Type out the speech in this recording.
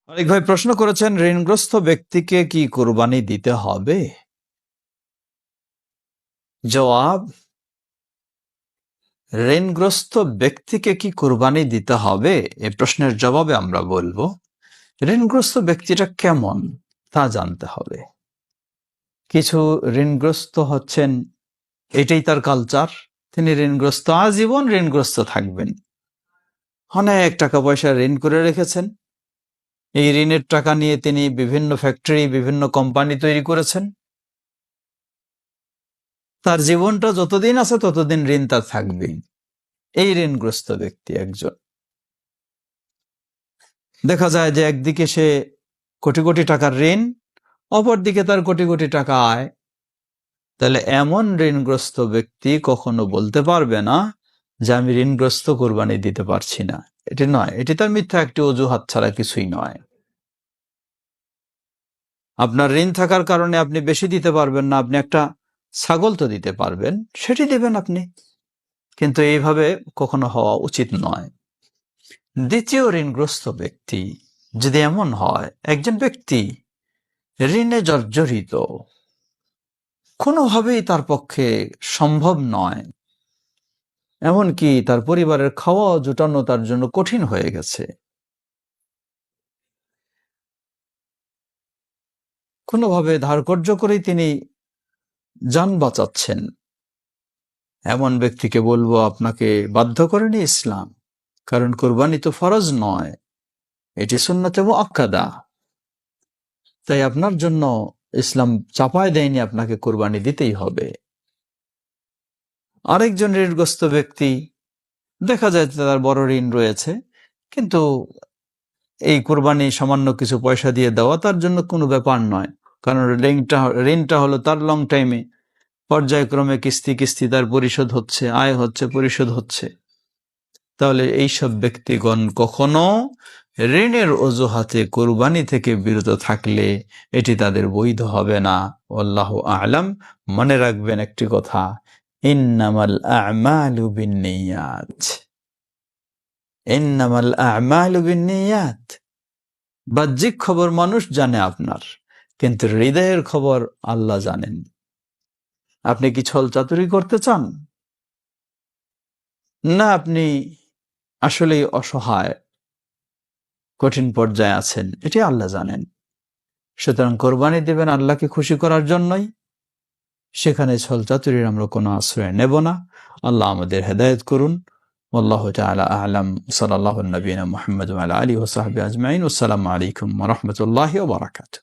অনেক ভাই প্রশ্ন করেছেন, ঋণগ্রস্ত ব্যক্তিকে কি কুরবানি দিতে হবে? জবাব, ঋণগ্রস্ত ব্যক্তিকে কি কুরবানি দিতে হবে এ প্রশ্নের জবাবে আমরা বলবো, ঋণগ্রস্ত ব্যক্তিটা কেমন তা জানতে হবে। কিছু ঋণগ্রস্ত হচ্ছেন, এটাই তার কালচার, তিনি ঋণগ্রস্ত, আজীবন ঋণগ্রস্ত থাকবেন। অনেক টাকা পয়সা ঋণ করে রেখেছেন, এই ঋণের টাকা নিয়ে তিনি বিভিন্ন ফ্যাক্টরি, বিভিন্ন কোম্পানি তৈরি করেছেন। তার জীবনটা যতদিন আছে ততদিন ঋণ তার থাকবেই। এই ঋণগ্রস্ত ব্যক্তি একজন। দেখা যায় যে একদিকে সে কোটি কোটি টাকার ঋণ, অপরদিকে তার কোটি কোটি টাকা আয়। তাহলে এমন ঋণগ্রস্ত ব্যক্তি কখনো বলতে পারবে না যে আমি ঋণগ্রস্ত কুরবানি দিতে পারছি না। এটি নয়, এটি তার মিথ্যা একটি অজুহাত ছাড়া কিছুই নয়। আপনার ঋণ থাকার কারণে আপনি বেশি দিতে পারবেন না, আপনি একটা ছাগল তো দিতে পারবেন, সেটি দেবেন আপনি, কিন্তু এইভাবে কখনো হওয়া উচিত নয়। দ্বিতীয় ঋণগ্রস্ত ব্যক্তি যদি এমন হয়, একজন ব্যক্তি ঋণে জর্জরিত, কোনোভাবেই তার পক্ষে সম্ভব নয়, এমনকি তার পরিবারের খাওয়া জোটানো তার জন্য কঠিন হয়ে গেছে, কোনোভাবে ধারকর্জ করেই তিনি যান বাঁচাচ্ছেন, এমন ব্যক্তিকে বলবো আপনাকে বাধ্য করেনি ইসলাম, কারণ কুরবানি তো ফরজ নয়, এটি সুন্নাতে মুআক্কাদা। তাই আপনার জন্য ইসলাম চাপায় দেয়নি আপনাকে কুরবানি দিতেই হবে। আরেকজন ঋণগ্রস্ত ব্যক্তি, দেখা যায় তার বড় ঋণ রয়েছে, কিন্তু এই কুরবানি সামান্য কিছু পয়সা দিয়ে দেওয়া তার জন্য কোনো ব্যাপার নয়, কারণ ঋণটা হলো তার লং টাইমে, পর্যায়ক্রমে কিস্তি কিস্তি তার পরিশোধ হচ্ছে, আয় হচ্ছে, পরিশোধ হচ্ছে। তাহলে এইসব ব্যক্তিগণ কখনো ঋণের অজুহাতে কুরবানি থেকে বিরত থাকলে এটি তাদের বৈধ হবে না। আল্লাহু আ'লাম। মনে রাখবেন একটি কথা, ইন্নামাল আ'মালু বিন্নিয়াত, ইন্নামাল আ'মালু বিন্নিয়াত। বাহ্যিক খবর মানুষ জানে আপনার, কিন্তু হৃদয়ের খবর আল্লাহ জানেন। আপনি কি ছল চাতুরি করতে চান, না আপনি আসলেই অসহায়, কঠিন পর্যায়ে আছেন, এটি আল্লাহ জানেন। সুতরাং কোরবানি দেবেন আল্লাহকে খুশি করার জন্যই, সেখানে ছল চাতুরির আমরা কোনো আশ্রয় নেব না। আল্লাহ আমাদের হেদায়েত করুন। আল্লাহু তাআলা আ'লাম। সাল্লাল্লাহু নবিয়িনা মুহাম্মদ ওয়া আলা আলিহি ওয়া সাহবিহি আজমাইন। আসসালামু আলাইকুম ওয়া রাহমাতুল্লাহি ওয়া বারাকাতুহু।